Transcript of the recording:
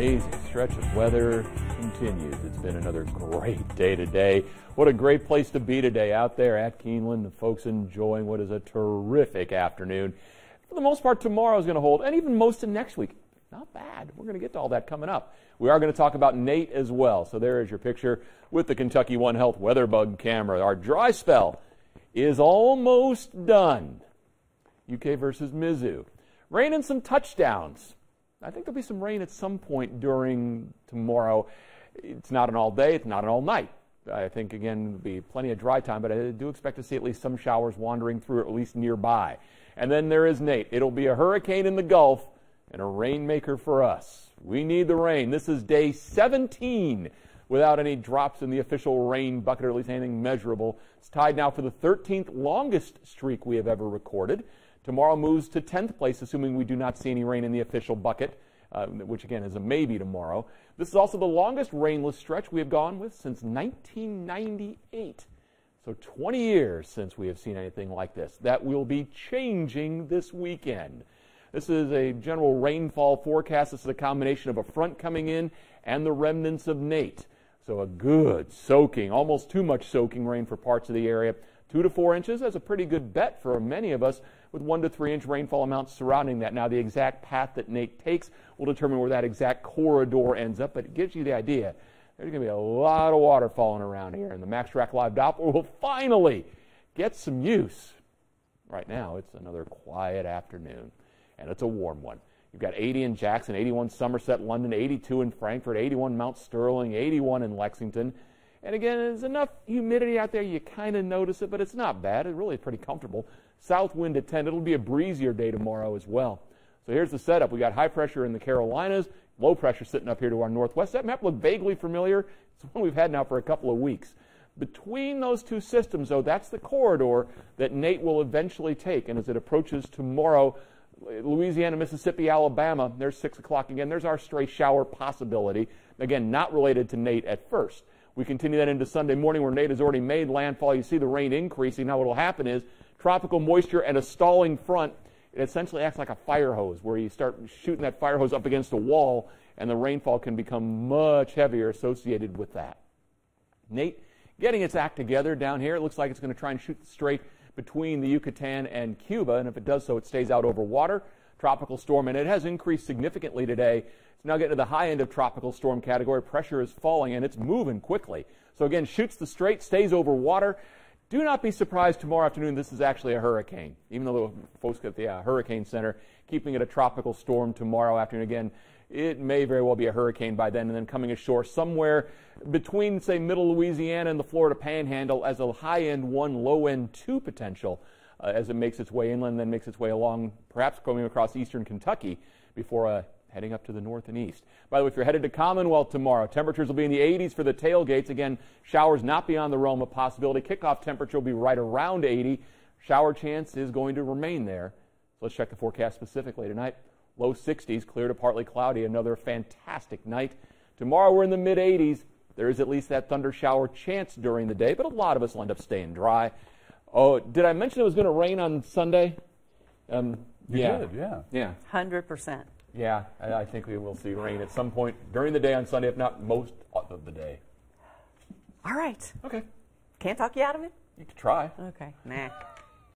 amazing stretch of weather continues. It's been another great day today. What a great place to be today out there at Keeneland. The folks enjoying what is a terrific afternoon. For the most part, tomorrow is going to hold, and even most of next week. Not bad. We're going to get to all that coming up. We are going to talk about Nate as well. So there is your picture with the Kentucky One Health WeatherBug camera. Our dry spell is almost done. UK versus Mizzou. Rain and some touchdowns. I think there'll be some rain at some point during tomorrow. It's not an all day. It's not an all night. I think, again, there'll be plenty of dry time, but I do expect to see at least some showers wandering through, or at least nearby. And then there is Nate. It'll be a hurricane in the Gulf and a rainmaker for us. We need the rain. This is day 17 without any drops in the official rain bucket, or at least anything measurable. It's tied now for the 13th longest streak we have ever recorded. Tomorrow moves to 10th place, assuming we do not see any rain in the official bucket, which again is a maybe tomorrow. This is also the longest rainless stretch we have gone with since 1998. So 20 years since we have seen anything like this. That will be changing this weekend. This is a general rainfall forecast. This is a combination of a front coming in and the remnants of Nate. So a good soaking, almost too much soaking rain for parts of the area. 2 to 4 inches, that's a pretty good bet for many of us, with 1 to 3 inch rainfall amounts surrounding that. Now, the exact path that Nate takes will determine where that exact corridor ends up, but it gives you the idea. There's going to be a lot of water falling around here, and the MaxTrack Live Doppler will finally get some use. Right now, it's another quiet afternoon, and it's a warm one. You've got 80 in Jackson, 81 Somerset, London, 82 in Frankfort, 81 Mount Sterling, 81 in Lexington. And again, there's enough humidity out there, you kind of notice it, but it's not bad. It really is pretty comfortable. South wind at 10. It'll be a breezier day tomorrow as well. So here's the setup. We got high pressure in the Carolinas, low pressure sitting up here to our northwest. That map looked vaguely familiar. It's one we've had now for a couple of weeks. Between those two systems, though, that's the corridor that Nate will eventually take. And as it approaches tomorrow, Louisiana, Mississippi, Alabama, there's 6 o'clock again. There's our stray shower possibility. Again, not related to Nate at first. We continue that into Sunday morning, where Nate has already made landfall. You see the rain increasing. Now what will happen is tropical moisture and a stalling front. It essentially acts like a fire hose, where you start shooting that fire hose up against a wall, and the rainfall can become much heavier associated with that. Nate getting its act together down here. It looks like it's going to try and shoot straight between the Yucatan and Cuba, and if it does so, it stays out over water. Tropical storm, and it has increased significantly today. It's now getting to the high end of tropical storm category. Pressure is falling, and it's moving quickly. So again, shoots the straight, stays over water. Do not be surprised tomorrow afternoon this is actually a hurricane, even though the folks at the Hurricane Center keeping it a tropical storm tomorrow afternoon. Again, it may very well be a hurricane by then, and then coming ashore somewhere between, say, middle Louisiana and the Florida Panhandle as a high-end 1, low-end 2 potential as it makes its way inland, then makes its way along, perhaps coming across eastern Kentucky before heading up to the north and east. By the way, if you're headed to Commonwealth tomorrow, temperatures will be in the 80s for the tailgates. Again, showers not beyond the realm of possibility. Kickoff temperature will be right around 80. Shower chance is going to remain there. So let's check the forecast specifically tonight. Low 60s, clear to partly cloudy. Another fantastic night. Tomorrow we're in the mid-80s. There is at least that thunder shower chance during the day, but a lot of us will end up staying dry. Oh, did I mention it was going to rain on Sunday? You did, yeah. Yeah. 100%. Yeah, I think we will see rain at some point during the day on Sunday, if not most of the day. All right. Okay. Can't talk you out of it? You could try. Okay. Nah.